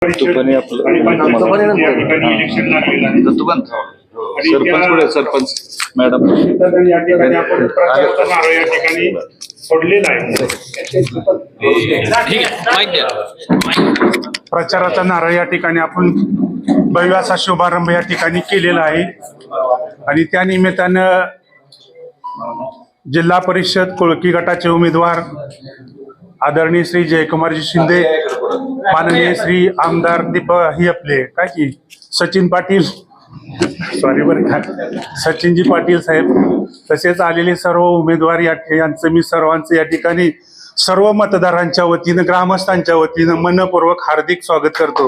परिषद आणि पंचायत समिती या ठिकाणी इलेक्शन लागलेलं आहे. सरपंच मॅडम या ठिकाणी आपण प्रचाराचा नारळ या ठिकाणी फोडलेला आहे. प्रचाराचा नारळ या ठिकाणी आपण भव्य असा शुभारंभ या ठिकाणी केलेला आहे आणि त्या निमित्तानं जिल्हा परिषद कोळकी गटाचे उमेदवार आदरणीय श्री जयकुमारजी शिंदे, माननीय श्री आमदार सचिन पाटील, सॉरी बरं का, सचिनजी पाटील साहेब, तसेच आलेले सर्व उमेदवार यांचं मी सर्वांचं या ठिकाणी सर्व मतदारांच्या वतीनं, ग्रामस्थांच्या वतीनं मनपूर्वक हार्दिक स्वागत करतो.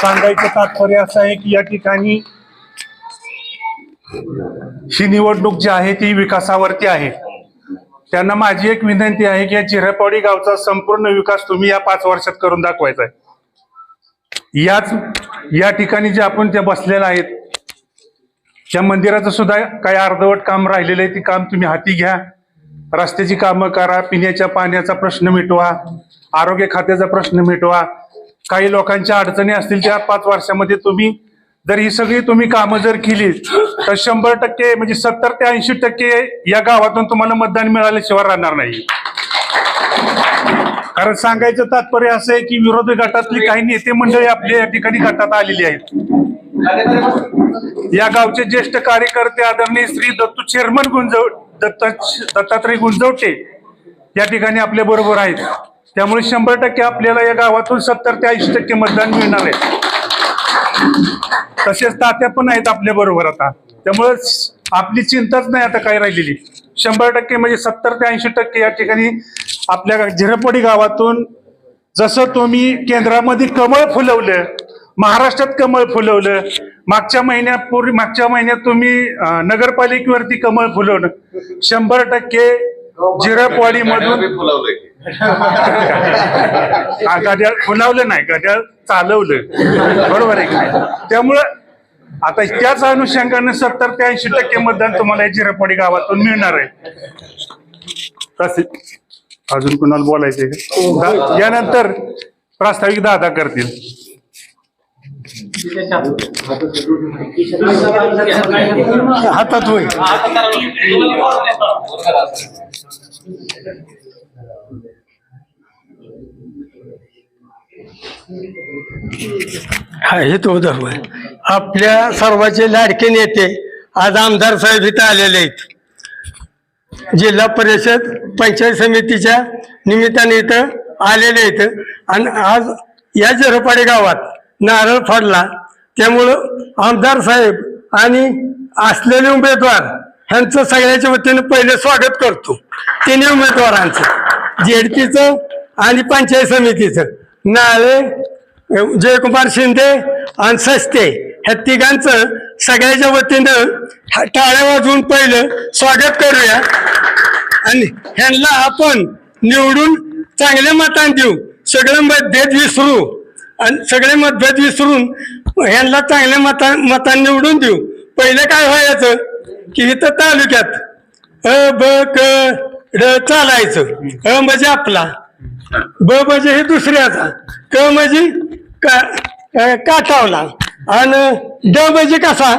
सांगायचं तात्पर्य असं आहे की या ठिकाणी ही निवडणूक जी आहे ती विकासावरती आहे. त्यांना माझी एक विनंती आहे की या चिरपाडी गावचा संपूर्ण विकास तुम्ही या 5 वर्षात करून दाखवायचा आहे. या ठिकाणी जे आपण त्या बसलेल्या आहेत त्या मंदिराचं सुद्धा काही अर्धवट काम राहिलेलं आहे, ती काम तुम्ही हाती घ्या. रस्त्याची कामं करा, पिण्याच्या पाण्याचा प्रश्न मिटवा, आरोग्य खात्याचा प्रश्न मिटवा. काही लोकांच्या अडचणी असतील त्या 5 वर्षामध्ये तुम्ही जर ही सगळी तुम्ही कामं जर केली तर 100% म्हणजे 70 ते 80% या गावातून तुम्हाला मतदान मिळाल्याशिवाय राहणार नाही. कारण सांगायचं तात्पर्य असं आहे की विरोधी गटातली काही नेते मंडळी आपल्या या ठिकाणी गटात आलेली आहेत. या गावचे ज्येष्ठ कार्यकर्ते आदरणीय श्री दत्तात्रय गुंजवटे या ठिकाणी आपल्या बरोबर आहेत. त्यामुळे 100% आपल्याला या गावातून 70 ते 80% मतदान मिळणार आहे. तसेच तात्या पण आहेत आपल्या बरोबर आता, त्यामुळे आपली चिंताच नाही आता काय राहिलेली. 100% म्हणजे 70 ते 80% या ठिकाणी आपल्या झिरपवाडी गावातून जसं तुम्ही केंद्रामध्ये कमळ फुलवलं, महाराष्ट्रात कमळ फुलवलं, मागच्या महिन्यात तुम्ही नगरपालिकेवरती कमळ फुलवलं, 100% झिरपवाडी मधून गड्याळ फुलावलं नाही, गड्याळ चालवलं, बरोबर आहे का? त्यामुळं आता त्याच अनुषंगाने 70 ते 80% मतदान तुम्हाला झिरपवाडी गावातून मिळणार आहे. तसे अजून कुणाला बोलायचे यानंतर प्रास्ताविक दादा करतील. हातात होईल. हे तो धर्म आपल्या सर्वांचे लाडके नेते आज आमदार साहेब इथं आलेले आहेत. जिल्हा परिषद पंचायत समितीच्या निमित्ताने इथं आलेले आहेत आणि आज या झिरपाडी गावात नारळ फाडला. त्यामुळं आमदार साहेब आणि असलेले उमेदवार ह्यांचं सगळ्याच्या वतीनं पहिले स्वागत करतो. तिन्ही उमेदवारांचं, झेडपीचं आणि पंचायत समितीचं. नाळे, जयकुमार शिंदे आणि सस्ते ह्या तिघांचं सगळ्याच्या वतीनं टाळ्या वाजवून पहिलं स्वागत करूया आणि ह्यांना आपण निवडून चांगल्या मतान देऊ. सगळं मतभेद विसरू आणि सगळे मतभेद विसरून ह्यांना चांगल्या मतान निवडून देऊ. पहिलं काय व्हायचं की इथं तालुक्यात ब क ड चालायचं. म्हणजे आपला, ब म्हणजे हे दुसऱ्याचा, क म्हणजे काठावला आणि ड म्हणजे कसा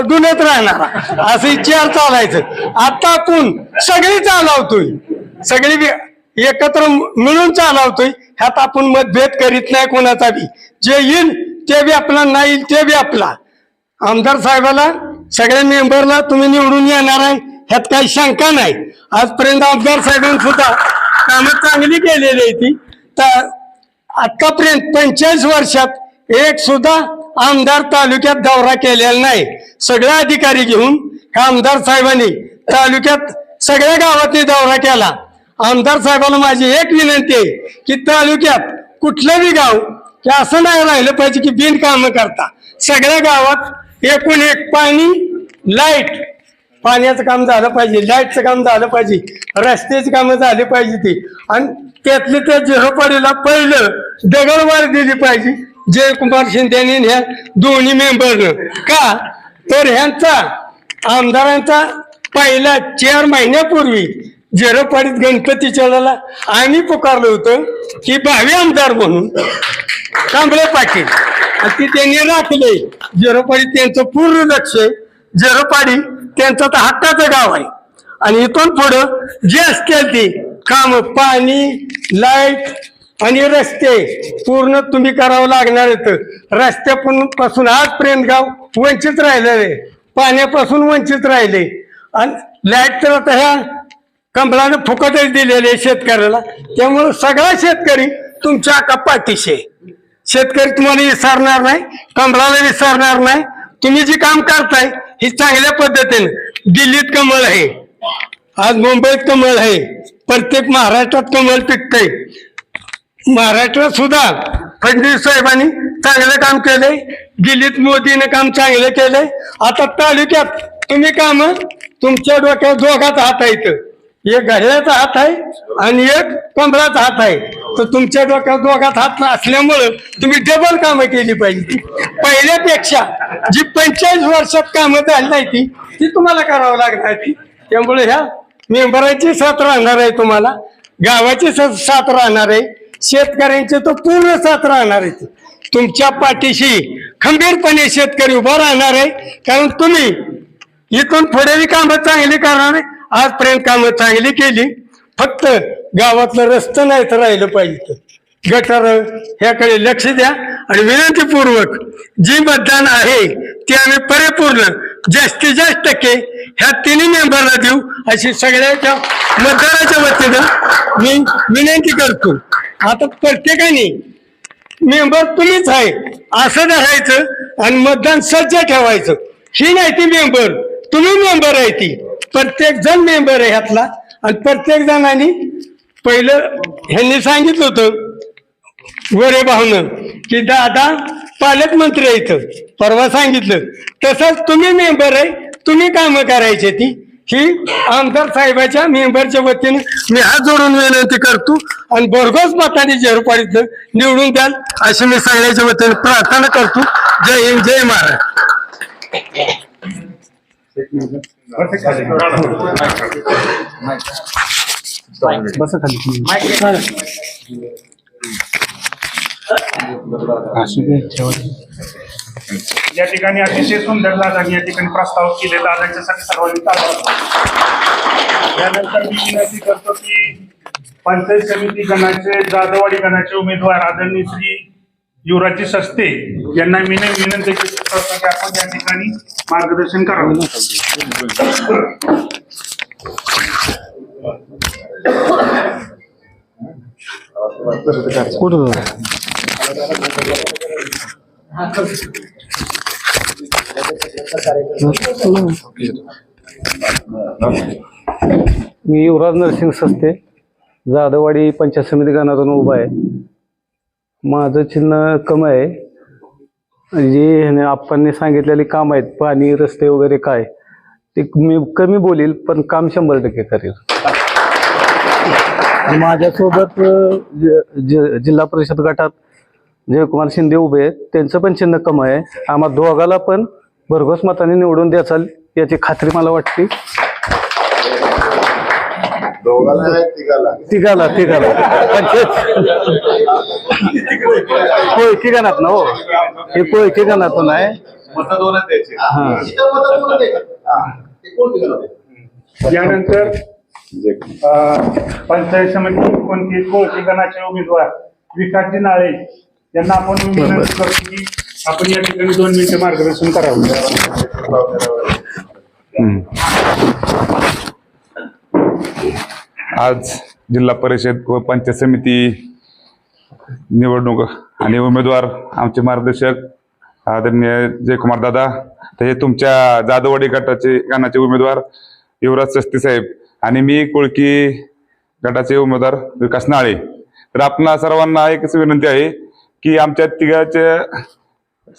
दुनत राहणारा, असं 4 चालायचं. आता आपण सगळी चालवतोय, सगळी एकत्र मिळून चालवतोय. ह्यात आपण मतभेद करीत नाही कोणाचा बी. जे येईल ते बी आपला, नाही येईल ते बी आपला. आमदार साहेबाला, सगळ्या मेंबरला तुम्ही निवडून येणार आहे ह्यात काही शंका नाही. आजपर्यंत आमदार साहेबांनी सुद्धा कामं चांगली केलेली आहे ती. तर आतापर्यंत 45 वर्षात एक सुद्धा आमदार तालुक्यात दौरा केलेला नाही. सगळे अधिकारी घेऊन आमदार साहेबांनी तालुक्यात सगळ्या गावातही दौरा केला. आमदार साहेबांना माझी एक विनंती आहे की तालुक्यात कुठलं बी गाव की असं नाही राहिलं पाहिजे की बिनकामं करता. सगळ्या गावात एकूण एक पाणी, लाईट, पाण्याचं काम झालं पाहिजे, लाईटचं काम झालं पाहिजे, रस्त्याची कामं झाली पाहिजे ती. आणि त्यातले त्या झिरपवाडीला पहिलं दगडवार दिली पाहिजे जयकुमार शिंदे यांनी ह्या दोन्ही मेंबरनं. का तर ह्यांचा आमदारांचा पहिला 4 महिन्यापूर्वी झिरपाडीत गणपतीच्या वेळेला आम्ही पुकारलं होतं की भावी आमदार म्हणून कांबळे पाटील, आणि ती त्यांनी राखले. झिरपाडी त्यांचं पूर्ण लक्ष आहे. झिरपाडी त्यांचं तर हक्काचं गाव आहे. आणि इथून पुढं जे असतील ते काम, पाणी, लाईट आणि रस्ते पूर्ण तुम्ही करावं लागणार आहेत. रस्त्यापासून आजपर्यंत गाव वंचित राहिलेलं आहे, पाण्यापासून वंचित राहिले, आणि लाईट तर आता ह्या कंबळानं फुकटच दिलेले आहे शेतकऱ्याला. त्यामुळे सगळा शेतकरी तुमच्या पाठीशी आहे. शेतकरी तुम्हाला विसरणार नाही, कंबळाला विसरणार नाही. तुम्ही जे काम करताय हे चांगल्या पद्धतीने. दिल्लीत कमळ आहे, आज मुंबईत कमळ आहे, प्रत्येक महाराष्ट्रात कमळ पिकतंय. महाराष्ट्रात सुद्धा फडणवीस साहेबांनी चांगलं काम केलंय, दिल्लीत मोदीने काम चांगलं केलंय. आता तालुक्यात तुम्ही काम तुमच्या डोक्यात दोघाचा हात आहे इथं. एक घड्याळाचा हात आहे आणि एक कंबळाचा हात आहे. तर तुमच्या डोक्यात दोघात हात असल्यामुळं तुम्ही डबल कामं केली पाहिजे. पहिल्यापेक्षा जी 45 वर्षात कामं झाली नाही ती तुम्हाला करावं लागणार ती. त्यामुळे ह्या मेंबरांची साथ राहणार आहे, तुम्हाला गावाची साथ राहणार आहे, शेतकऱ्यांची तो पूर्ण साथ राहणार आहे. तुमच्या पाठीशी खंबीरपणे शेतकरी उभा राहणार आहे. कारण तुम्ही इथून पुढे कामं चांगली करणार आहे. आजपर्यंत कामं चांगली केली, फक्त गावातलं रस्तं नाही तर राहिलं पाहिजे. गटर ह्याकडे लक्ष द्या. आणि विनंतीपूर्वक जी मतदान आहे ते आम्ही परिपूर्ण जास्तीत जास्त टक्के ह्या तिन्ही मेंबरला देऊ अशी सगळ्याच्या मतदाराच्या वतीनं मी विनंती करतो. आता प्रत्येकाने मेंबर तुम्हीच आहे असं धरायचं आणि मतदान सज्ज ठेवायचं. ही नाही ती मेंबर, तुम्ही मेंबर आहे ती. प्रत्येक जण मेंबर आहे ह्यातला. आणि प्रत्येक जणांनी पहिलं ह्यांनी सांगितलं होतं गोरे भाऊनं की दादा पालकमंत्री आहे इथं, परवा सांगितलं. तसंच तुम्ही मेंबर आहे, तुम्ही कामं करायची ती. ही आमदार साहेबाच्या मेंबरच्या वतीने मी हात जोडून विनंती करतो. आणि भरघोस मताने झिरपाडीतनं निवडून द्याल अशी मी सगळ्याच्या वतीने प्रार्थना करतो. जय हिंद, जय महाराष्ट्र. या ठिकाणी अतिशय सुंदर दादांनी या ठिकाणी प्रस्ताव केले. दादांच्यासाठी सर्वांनी टाळा. यानंतर मी विनंती करतो की पंचायत समिती गणाचे जाधववाडी गणाचे उमेदवार आदरणीय श्री युवराजी सस्ते यांना मी विनंती करतो की आपण या ठिकाणी मार्गदर्शन करावं. मी युवराज नरसिंग सस्ते जाधववाडी पंचायत समिती गणातून उभा आहे. माझं चिन्ह कम आहे. जे आप्पांनी सांगितलेली काम आहेत, पाणी, रस्ते वगैरे काय, ते मी कमी बोलील पण काम 100% करेल. माझ्यासोबत जिल्हा परिषद गटात जयकुमार शिंदे उभे आहेत, त्यांचं पण चिन्ह कम आहे. आम्हा दोघाला पण भरघोस मताने निवडून द्याचाल याची खात्री मला वाटते. तिघाला कोळकी गणात ना हो, हे कोळकी गणातून आहे. यानंतर पंचायत समिती कोणती कोळकी गणाचे उमेदवार विकासजी नाळे यांना आपण विनंती करतो की आपण या ठिकाणी 2 मिनिटं मार्गदर्शन करावं. आज जिल्हा परिषद व पंचायत समिती निवडणूक आणि उमेदवार आमचे मार्गदर्शक आदरणीय जयकुमार दादा, ते तुमच्या जाधववाडी गणाचे उमेदवार युवराज सस्ते साहेब आणि मी कोळकी गटाचे उमेदवार विकास नाळे. तर आपणा सर्वांना एकच विनंती आहे की आमच्या तिघाचे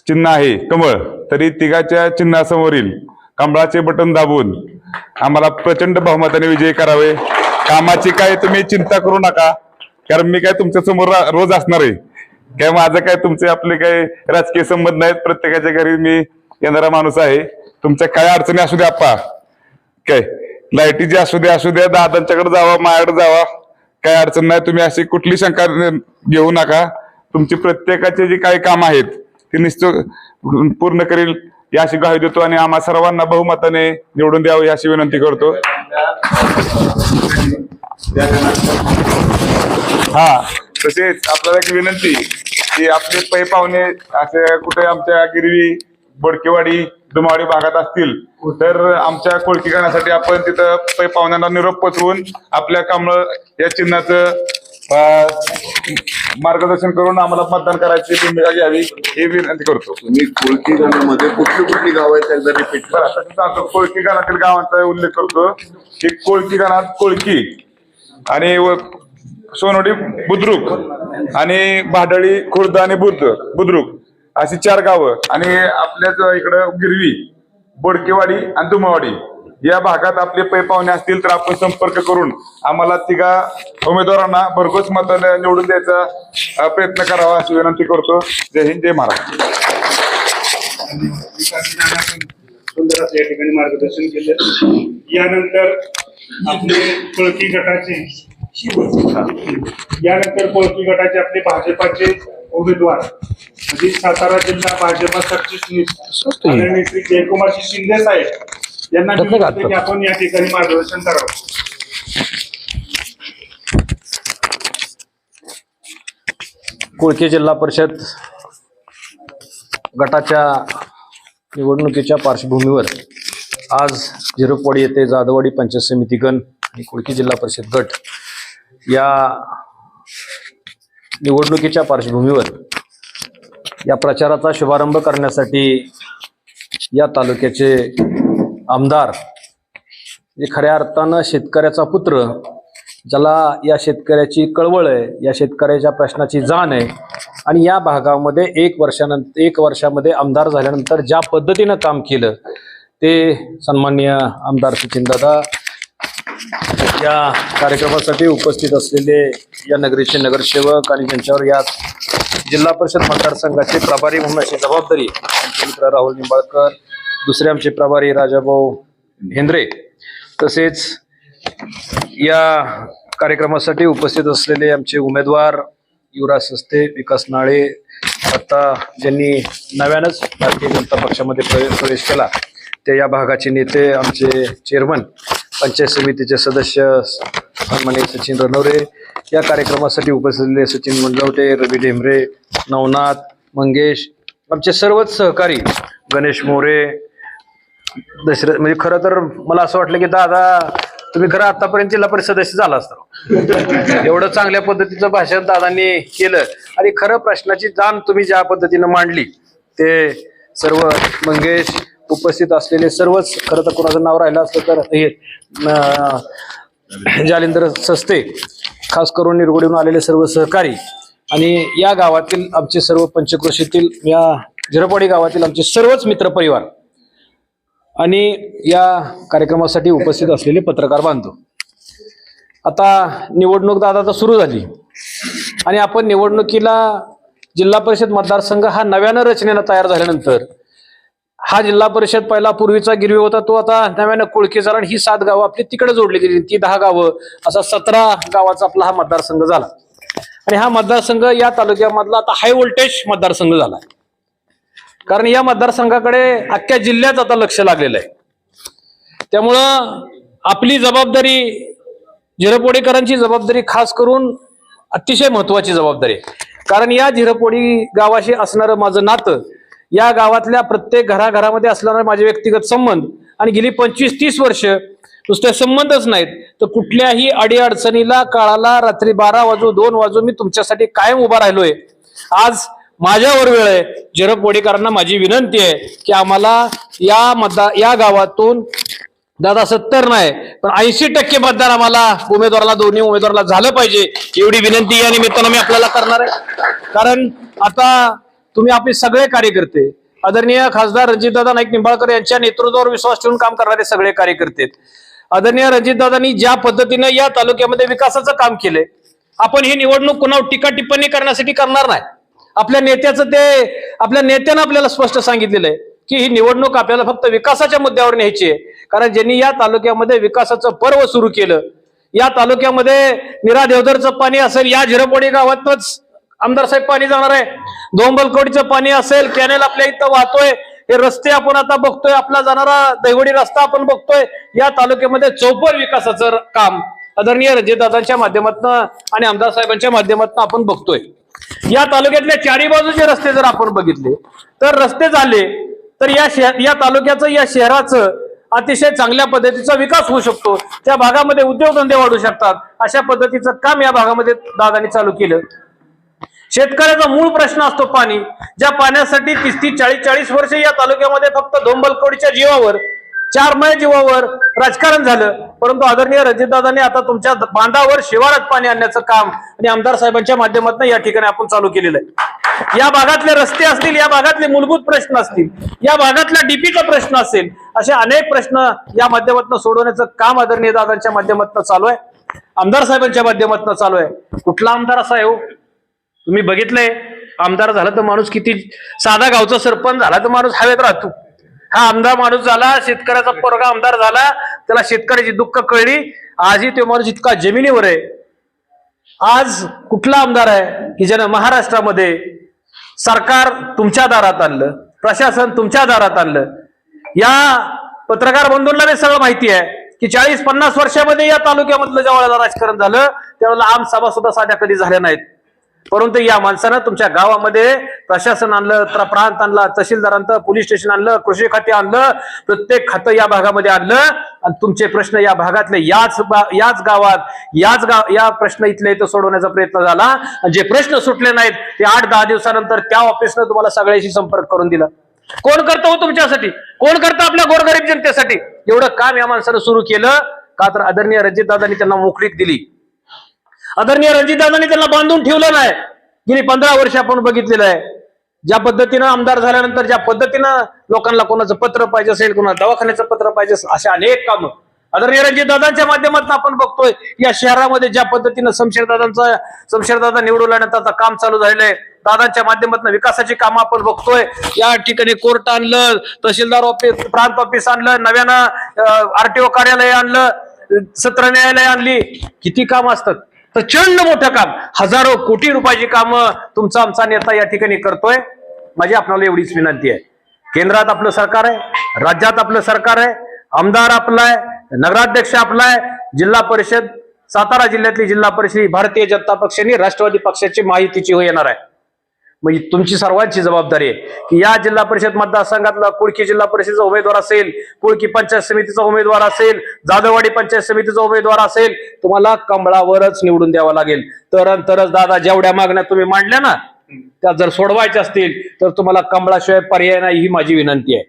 चिन्ह आहे कमळ, तरी तिघाच्या चिन्हासमोरील कमळाचे बटन दाबून आम्हाला प्रचंड बहुमताने विजयी करावे. कामाची काय तुम्ही चिंता करू नका, कारण मी काय तुमच्या समोर रोज असणार आहे. काय माझं काय तुमचे आपले काही राजकीय संबंध नाहीत. प्रत्येकाच्या घरी मी येणारा माणूस आहे. तुमच्या काय अडचणी असू द्या आप्पा, काय लाईटीची असू द्या दादांच्याकडे जावा, माझ्याकडे जावा, काही अडचण नाही. तुम्ही अशी कुठली शंका घेऊ नका. तुमची प्रत्येकाचे जे काही काम आहेत ते निश्चित पूर्ण करील ही अशी ग्वाही देतो आणि आम्हा सर्वांना बहुमताने निवडून द्यावं ही अशी विनंती करतो. हा, तसेच आपल्याला एक विनंती की आपले पै पाहुणे असे कुठे आमच्या गिरवी, बोडकेवाडी, दुमावाडी भागात असतील तर आमच्या कोळकी गाण्यासाठी आपण तिथं पै पाहुण्यांना निरोप पचवून आपल्या कमळ या चिन्हाचं मार्गदर्शन करून आम्हाला मतदान करायची भूमिका घ्यावी ही विनंती करतो. तुम्ही कोळकी गावामध्ये कुठली गाव आहेत एकदा रिपीट करा. कोळकी गाणातील गावांचा उल्लेख करतो की कोळकी गाणात कोळकी आणि सोनोडी बुद्रुक आणि भाडळी, खुर्द आणि बुद्रुक अशी 4 गावं आणि आपल्याच इकडं गिरवी, बोडकेवाडी आणि दुमावाडी या भागात आपले पै पाहुणे असतील तर आपण संपर्क करून आम्हाला 3 उमेदवारांना भरघोस मताने निवडून द्यायचा प्रयत्न करावा अशी विनंती करतो. जय हिंद, जय महाराष्ट्र. सुंदर असं या ठिकाणी मार्गदर्शन केलं. यानंतर आपले कोळकी गटाचे आपले भाजपाचे उमेदवार म्हणजे सातारा जिल्हा भाजपा सरचिटणीस श्री जयकुमारजी शिंदे साहेब यांना की आपण या ठिकाणी मार्गदर्शन करावं. कोळकी जिल्हा परिषद गटाच्या निवडणुकीच्या पार्श्वभूमीवर आज झिरोपवाडी येथे जाधववाडी पंचायत समिती गण आणि कोळकी जिल्हा परिषद गट या निवडणुकीच्या पार्श्वभूमीवर या प्रचाराचा शुभारंभ करण्यासाठी या तालुक्याचे आमदार म्हणजे खऱ्या अर्थानं शेतकऱ्याचा पुत्र, ज्याला या शेतकऱ्याची कळवळ आहे, या शेतकऱ्याच्या प्रश्नाची जाण आहे आणि या भागामध्ये 1 वर्षामध्ये आमदार झाल्यानंतर ज्या पद्धतीनं काम केलं ते सन्माननीय आमदार सचिनदादा या कार्यक्रमासाठी उपस्थित असलेले या नगरीचे नगरसेवक आणि त्यांच्यावर या जिल्हा परिषद मतदारसंघाचे प्रभारी म्हणून अशी जबाबदारी आमचे मित्र राहुल निंबाळकर, दुसरे आमचे प्रभारी राजाभाऊ हेंद्रे, तसेच या कार्यक्रमासाठी उपस्थित असलेले आमचे उमेदवार युवराज सस्ते, विकास नाळे, आता ज्यांनी नव्यानंच भारतीय जनता पक्षामध्ये प्रवेश केला ते या भागाचे नेते, आमचे चेअरमन, पंचायत समितीचे सदस्य सन्माननीय सचिन रनवरे, या कार्यक्रमासाठी उपस्थित असलेले सचिन मंडलवटे, रवी ढेमरे, नवनाथ, मंगेश, आमचे सर्वच सहकारी, गणेश मोरे, दशरथ. म्हणजे खरं तर मला असं वाटलं की दादा तुम्ही खरं आतापर्यंत जिल्हा परिषद सदस्य झाला असता. एवढं चांगल्या पद्धतीचं भाषण दादांनी केलं आणि खरं प्रश्नाची जाण तुम्ही ज्या पद्धतीनं मांडली ते सर्व मंगेश, उपस्थित असलेले सर्वच, खरं तर कोणाचं नाव राहिलं असतं तर हे जालिंदर सस्ते, खास करून निरगुडीहून आलेले सर्व सहकारी आणि या गावातील आमचे सर्व पंचक्रोशीतील या झिरोपवाडी गावातील आमचे सर्वच मित्रपरिवार आणि या कार्यक्रमासाठी उपस्थित असलेले पत्रकार बांधव. आता निवडणूक दादा तर सुरू झाली आणि आपण निवडणुकीला जिल्हा परिषद मतदारसंघ हा नव्यानं रचनेनं तयार झाल्यानंतर हा जिल्हा परिषद पहिला पूर्वीचा गिरवी होता तो आता नव्यानं कोळकी झाला आणि ही 7 गावं आपली तिकडे जोडली गेली, ती 10 गावं, असा 17 गावाचा आपला हा मतदारसंघ झाला आणि हा मतदारसंघ या तालुक्यामधला आता हाय व्होल्टेज मतदारसंघ झाला. कारण या मतदारसंघाकडे अख्ख्या जिल्ह्यात आता लक्ष लागलेलं आहे. त्यामुळं आपली जबाबदारी, झिरोपवाडीकरांची जबाबदारी खास करून अतिशय महत्वाची जबाबदारी आहे. कारण या झिरोपवाडी गावाशी असणारं माझं नातं, या गावातल्या प्रत्येक घराघरामध्ये असणारे माझे व्यक्तिगत संबंध आणि गेली 25-30 वर्ष नुसते संबंधच नाहीत तर कुठल्याही अडीअडचणीला, काळाला, रात्री 12 वाजू 2 वाजू मी तुमच्यासाठी कायम उभा राहिलोय. आज माझ्यावर वेळ आहे. झिरोपवाडीकरांना माझी विनंती आहे की आम्हाला या गावातून दादा 70 नाही पण 80% मतदान आम्हाला उमेदवाराला, दोन्ही उमेदवाराला झालं पाहिजे, एवढी विनंती या निमित्तानं मी आपल्याला करणार आहे. कारण आता तुम्ही आपले सगळे कार्यकर्ते, आदरणीय खासदार रणजितदादा नाईक निंबाळकर यांच्या नेतृत्वावर विश्वास ठेवून काम करणारे सगळे कार्यकर्ते, आदरणीय रणजितदादांनी ज्या पद्धतीने या तालुक्यामध्ये विकासाचं काम केलंय, आपण ही निवडणूक कुणावर टीका टिप्पणी करण्यासाठी करणार नाही. आपल्या नेत्यानं आपल्याला स्पष्ट सांगितलेलं आहे की ही निवडणूक आपल्याला फक्त विकासाच्या मुद्द्यावर न्यायची आहे. कारण ज्यांनी या तालुक्यामध्ये विकासाचं पर्व सुरू केलं, या तालुक्यामध्ये निरा देवधरचं पाणी असेल, या झिरपवाडी गावातच आमदार साहेब पाणी जाणार आहे, दोंबलकोडीचं पाणी असेल, कॅनेल आपल्या इथं वाहतोय, हे रस्ते आपण आता बघतोय, आपला जाणारा दहिवडी रस्ता आपण बघतोय. या तालुक्यामध्ये चौपट विकासाचं काम आदरणीय रणजितदादांच्या माध्यमातून आणि आमदार साहेबांच्या माध्यमातून आपण बघतोय. या तालुक्यातल्या चारी बाजूचे रस्ते जर आपण बघितले तर रस्ते झाले तर या तालुक्याचं, या शहराचं अतिशय चांगल्या पद्धतीचा विकास होऊ शकतो. त्या भागामध्ये उद्योगधंदे वाढू शकतात. अशा पद्धतीचं काम या भागामध्ये दादांनी चालू केलं. शेतकऱ्याचा मूळ प्रश्न असतो पाणी. ज्या पाण्यासाठी 30-30, 40-40 वर्ष या तालुक्यामध्ये फक्त दोंबलकोडीच्या जीवावर, 4 मैल जीवावर राजकारण झालं, परंतु आदरणीय रणजितदादांनी आता तुमच्या बांधावर शिवारात पाणी आणण्याचं काम आणि आमदार साहेबांच्या माध्यमातून या ठिकाणी आपण चालू केलेलं आहे. या भागातले रस्ते असतील, या भागातले मूलभूत प्रश्न असतील, या भागातला डीपीचा प्रश्न असेल, असे अनेक प्रश्न या माध्यमातून सोडवण्याचं काम आदरणीय दादांच्या माध्यमातून चालू आहे, आमदार साहेबांच्या माध्यमातून चालू आहे. कुठला आमदार असा आहे हो? तुम्ही बघितलंय, आमदार झाला तर माणूस किती साधा, गावचा सरपंच झाला तर माणूस हवेत राहतो. हा आमदार माणूस झाला, शेतकऱ्याचा पोरगा आमदार झाला, त्याला शेतकऱ्याची दुःख कळली. आजही तो माणूस इतका जमिनीवर आहे. आज कुठला आमदार आहे की ज्यानं महाराष्ट्रामध्ये सरकार तुमच्या दारात आणलं, प्रशासन तुमच्या दारात आणलं? या पत्रकार बंधूंना हे सगळं माहिती आहे की 40-50 वर्षामध्ये या तालुक्यामधलं ज्या वेळेला राजकारण झालं त्यावेळेला आम सभा सुद्धा साध्या कधी झाल्या नाहीत. परंतु या माणसानं तुमच्या गावामध्ये प्रशासन आणलं, प्रांत आणला, तहसीलदारांचं पोलीस स्टेशन आणलं, कृषी खाते आणलं, प्रत्येक खातं या भागामध्ये आणलं आणि तुमचे प्रश्न या भागातले याच गावात या प्रश्न इथले इथं सोडवण्याचा प्रयत्न झाला. आणि जे प्रश्न सुटले नाहीत ते 8-10 दिवसानंतर त्या ऑफिसनं तुम्हाला सगळ्याशी संपर्क करून दिला. कोण करतो हो तुमच्यासाठी? कोण करतं आपल्या गोरगरीब जनतेसाठी? एवढं काम या माणसानं सुरू केलं का तर आदरणीय रणजितदादांनी त्यांना मोकळीक दिली. आदरणीय रणजितदादांनी त्यांना बांधून ठेवलं नाही. गेली 15 वर्ष आपण बघितलेलं आहे ज्या पद्धतीनं आमदार झाल्यानंतर ज्या पद्धतीनं लोकांना कोणाचं पत्र पाहिजे असेल, कोणाला दवाखान्याचं पत्र पाहिजे असेल, अशा अनेक कामं आदरणीय रणजितदादांच्या माध्यमातून आपण बघतोय. या शहरामध्ये ज्या पद्धतीनं शमशेरदादा निवडून आल्यानंतर काम चालू झालेलं आहे, दादांच्या माध्यमातून विकासाची कामं आपण बघतोय. या ठिकाणी कोर्ट आणलं, तहसीलदार ऑफिस, प्रांत ऑफिस आणलं, नव्यानं आरटीओ कार्यालय आणलं, सत्र न्यायालय आणली. किती काम असतात? प्रचंड मोठं काम, हजारो कोटी रुपयाची कामं तुमचा आमचा नेता या ठिकाणी करतोय. माझी आपल्याला एवढीच विनंती आहे, केंद्रात आपलं सरकार आहे, राज्यात आपलं सरकार आहे, आमदार आपला आहे, नगराध्यक्ष आपला आहे, जिल्हा परिषद सातारा जिल्ह्यातली जिल्हा परिषद भारतीय जनता पक्षाने राष्ट्रवादी पक्षाची माहितीची येणार आहे. म्हणजे तुमची सर्वांची जबाबदारी आहे की या जिल्हा परिषद मतदारसंघातला कुळकी जिल्हा परिषदेचा उमेदवार असेल, कुळकी पंचायत समितीचा उमेदवार असेल, जाधववाडी पंचायत समितीचा उमेदवार असेल, तुम्हाला कमळावरच निवडून द्यावं लागेल. तरच दादा जेवढ्या मागण्या तुम्ही मांडल्या ना त्या जर सोडवायच्या असतील तर तुम्हाला कमळाशिवाय पर्याय नाही, ही माझी विनंती आहे.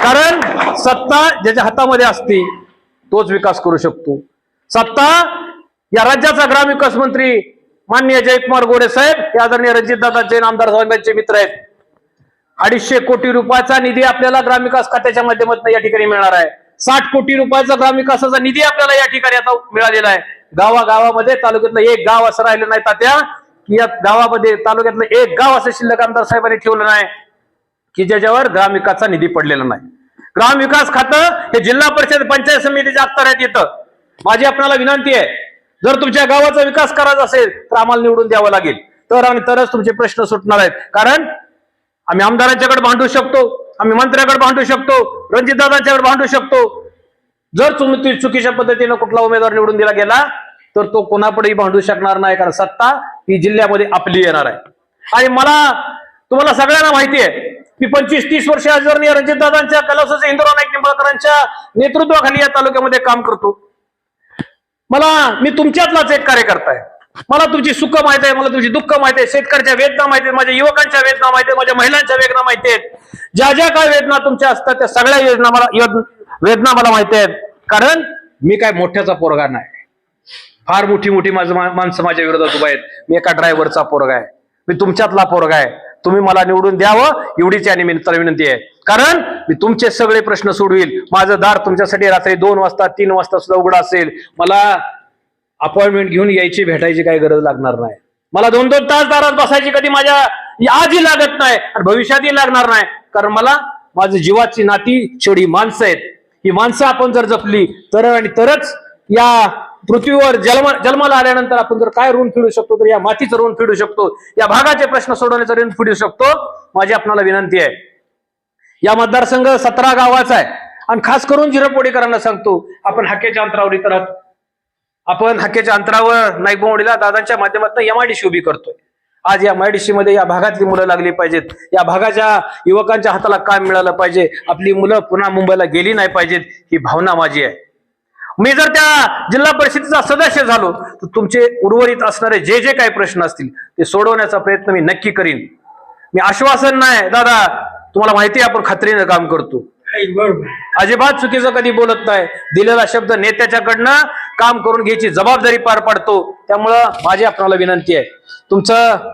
कारण सत्ता ज्याच्या हातामध्ये असते तोच विकास करू शकतो. सत्ता या राज्याचा ग्रामविकास मंत्री माननीय जयकुमार गोरे साहेब हे आदरणीय रणजितदादा जैन आमदार साहेबांचे मित्र आहेत. 250 कोटी रुपयाचा निधी आपल्याला ग्रामविकास खात्याच्या माध्यमातून या ठिकाणी मिळणार आहे. 60 कोटी रुपयाचा ग्रामविकासाचा निधी आपल्याला या ठिकाणी आता मिळालेला आहे. गावागावामध्ये तालुक्यातलं एक गाव असं राहिलं नाही तात्या की या गावामध्ये तालुक्यातलं एक गाव असं शिल्लक आमदार साहेबांनी ठेवलं नाही की ज्याच्यावर ग्रामविकासचा निधी पडलेला नाही. ग्रामविकास खातं हे जिल्हा परिषद पंचायत समितीच्या अखत्यारीत येतं. माझी आपल्याला विनंती आहे, जर तुमच्या गावाचा विकास करायचा असेल तर आम्हाला निवडून द्यावं लागेल, तरच तुमचे प्रश्न सुटणार आहेत. कारण आम्ही आमदारांच्याकडे भांडू शकतो, आम्ही मंत्र्याकडे भांडू शकतो, रणजितदादांच्याकडे भांडू शकतो. जर तुम्ही चुकीच्या पद्धतीनं कुठला उमेदवार निवडून दिला गेला तर तो कोणाकडेही भांडू शकणार नाही, कारण सत्ता ही जिल्ह्यामध्ये आपली येणार आहे. आणि तुम्हाला सगळ्यांना माहिती आहे मी 25-30 वर्ष आदरणीय रणजितदादांच्या कलावसाचे इंदुराव नाईक निंबाळकरांच्या नेतृत्वाखाली या तालुक्यामध्ये काम करतो. मी तुमच्यातलाच एक कार्यकर्ता आहे. मला तुमची सुख माहिती आहे, मला तुमची दुःख माहिती आहे, शेतकऱ्याच्या वेदना माहिती आहेत, माझ्या युवकांच्या वेदना माहिती आहेत, माझ्या महिलांच्या वेदना माहिती आहेत. ज्या ज्या काय वेदना तुमच्या असतात त्या सगळ्या वेदना मला माहिती आहेत. कारण मी काय मोठ्याचा पोरगा नाही, फार मोठी माणसं माझ्या विरोधात उभा आहेत. मी एका ड्रायव्हरचा पोरगा आहे, मी तुमच्यातला पोरगा आहे. तुम्ही मला निवडून द्यावं एवढीच या निमित्ताने विनंती आहे. कारण मी तुमचे सगळे प्रश्न सोडविल. माझं दार तुमच्यासाठी रात्री 2 वाजता 3 वाजता सुद्धा उघडं असेल. मला अपॉइंटमेंट घेऊन यायची भेटायची काही गरज लागणार नाही. मला 2-2 तास दारात बसायची कधी माझ्या आजही लागत नाही आणि भविष्यातही लागणार नाही, कारण मला माझी जीवाची नाती शेवटी माणसं आहेत. ही माणसं आपण जर जपली तर आणि तरच या पृथ्वीवर जन्माला आल्यानंतर आपण जर काय ऋण फेडू शकतो, तर या मातीचं ऋण फेडू शकतो, या भागाचे प्रश्न सोडवण्याचं ऋण फेडू शकतो. माझी आपल्याला विनंती आहे, या मतदारसंघ 17 गावाचा आहे आणि खास करून झिरपोडीकरांना सांगतो, आपण हाकेच्या अंतरावर इथं राहतो. आपण हाकेच्या अंतरावर नाईकबोंडीला दादांच्या माध्यमातून MIDC उभी करतोय. आज या MIDC मध्ये या भागातली मुलं लागली पाहिजेत, या भागाच्या युवकांच्या हाताला काम मिळालं पाहिजे, आपली मुलं पुन्हा मुंबईला गेली नाही पाहिजेत, ही भावना माझी आहे. मी जर त्या जिल्हा परिषदेचा सदस्य झालो तर तुमचे उर्वरित असणारे जे जे काही प्रश्न असतील ते सोडवण्याचा प्रयत्न मी नक्की करीन. मी आश्वासन नाही दादा, तुम्हाला माहिती आहे आपण खात्रीने काम करतो, अजिबात चुकीचं कधी बोलत नाही. दिलेला शब्द नेत्याच्याकडनं काम करून घ्यायची जबाबदारी पार पाडतो. त्यामुळं माझी आपल्याला विनंती आहे, तुमचं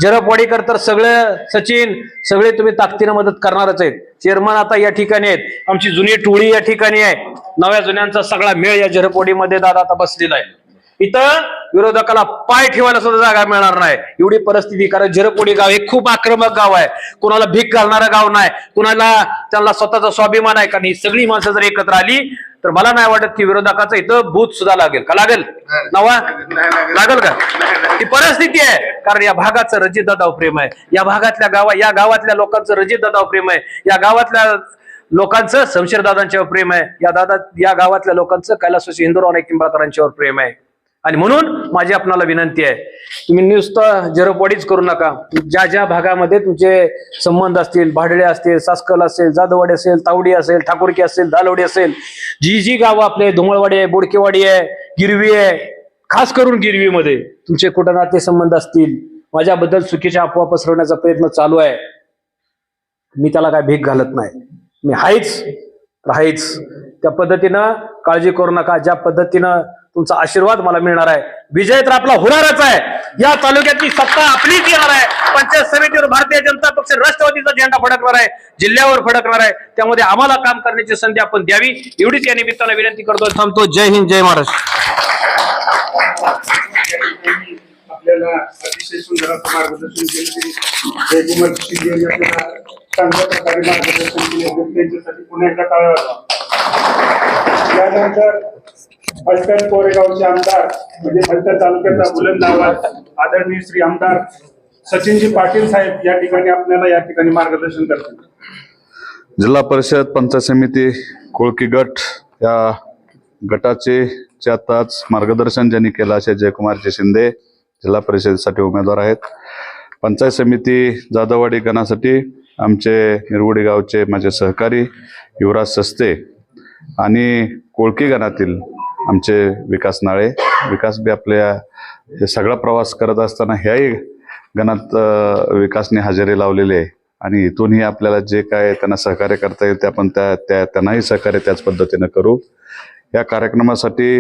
झिरपवाडीकर तर सचिन सगळे तुम्ही ताकदीनं मदत करणारच आहेत. चेअरमन आता या ठिकाणी आहेत, आमची जुनी टोळी या ठिकाणी आहे, नव्या जुन्यांचा सगळा मेळ या झिरपवाडीमध्ये दादा आता बसलेला आहे. इथं विरोधकाला पाय ठेवायला सुद्धा जागा मिळणार नाही, एवढी परिस्थिती. कारण झिरपोडी गाव हे खूप आक्रमक गाव आहे, कुणाला भीक घालणारं गाव नाही, कुणाला त्यांना स्वतःचा स्वाभिमान आहे. कारण ही सगळी माणसं जर एकत्र आली तर मला नाही वाटत की विरोधकाचं इथं बूथ सुद्धा लागेल का, लागेल नवा लागेल का, ही परिस्थिती आहे. कारण या भागाचं रणजित दादावर प्रेम आहे, या भागातल्या या गावातल्या लोकांचं रणजित दादावर प्रेम आहे, या गावातल्या लोकांचं शमशेर दादांच्यावर प्रेम आहे, या गावातल्या लोकांचं कैलासवासी हिंदूराव नाईक निंबाळकरांच्यावर प्रेम आहे. आणि म्हणून माझी आपणाला विनंती आहे, तुम्ही नुसतं झिरपवाडीच करू नका. ज्या ज्या भागामध्ये तुमचे संबंध असतील, भाडळे असतील, सासकल असेल, जाधववाडी असेल, तावडी असेल, ठाकूरकी असेल, दालवडी असेल, जी गावं आपले धुमळवाडी आहे, बोडकेवाडी आहे, गिरवी आहे, खास करून गिरवीमध्ये तुमचे कुठं नाते संबंध असतील, माझ्याबद्दल चुकीच्या अफवा पसरवण्याचा प्रयत्न चालू आहे, मी त्याला काय भीक घालत नाही, मी हायच त्या पद्धतीनं काळजी करू नका. ज्या पद्धतीनं तुमचा आशीर्वाद मला मिळणार आहे, विजय तर आपला होणारच आहे. या तालुक्यातली सत्ता आपलीच येणार आहे. पंचायत समितीवर भारतीय जनता पक्ष राष्ट्रवादीचा झेंडा फडकणार आहे, जिल्ह्यावर फडकणार आहे. त्यामध्ये आम्हाला काम करण्याची संधी आपण द्यावी, एवढीच या निमित्तानं विनंती करतो. थांबतो. जय हिंद, जय महाराष्ट्र. आपल्याला अतिशय सुंदर असं मार्गदर्शन केलं. जयकुमार शिंदे यांनी आपल्याला चांगल्या प्रकारे मार्गदर्शन केले, त्यांच्यासाठी पुन्हा एकदा टाळा. यानंतर फलटण कोरेगावचे आमदार म्हणजे फलटण तालुक्याचा बुलंद आवाज आदरणीय श्री आमदार सचिनजी पाटील साहेब या ठिकाणी आपल्याला या ठिकाणी मार्गदर्शन करतील. जिल्हा परिषद पंचायत समिती कोळकी गट या गटाचे आताच मार्गदर्शन ज्यांनी केलं असे जयकुमारजी शिंदे जिल्हा परिषदेसाठी उमेदवार आहेत. पंचायत समिती जाधववाडी गणासाठी आमचे निरगुडी गावचे माझे सहकारी युवराज सस्ते आणि कोळकी गणातील आमचे विकास नाळे. विकास बी आपल्या हे सगळा प्रवास करत असताना ह्याही गणात विकासने हजेरी लावलेली आहे आणि इथूनही आपल्याला जे काय त्यांना सहकार्य करता येईल ते आपण त्यांनाही सहकार्य त्याच पद्धतीनं करू. या कार्यक्रमासाठी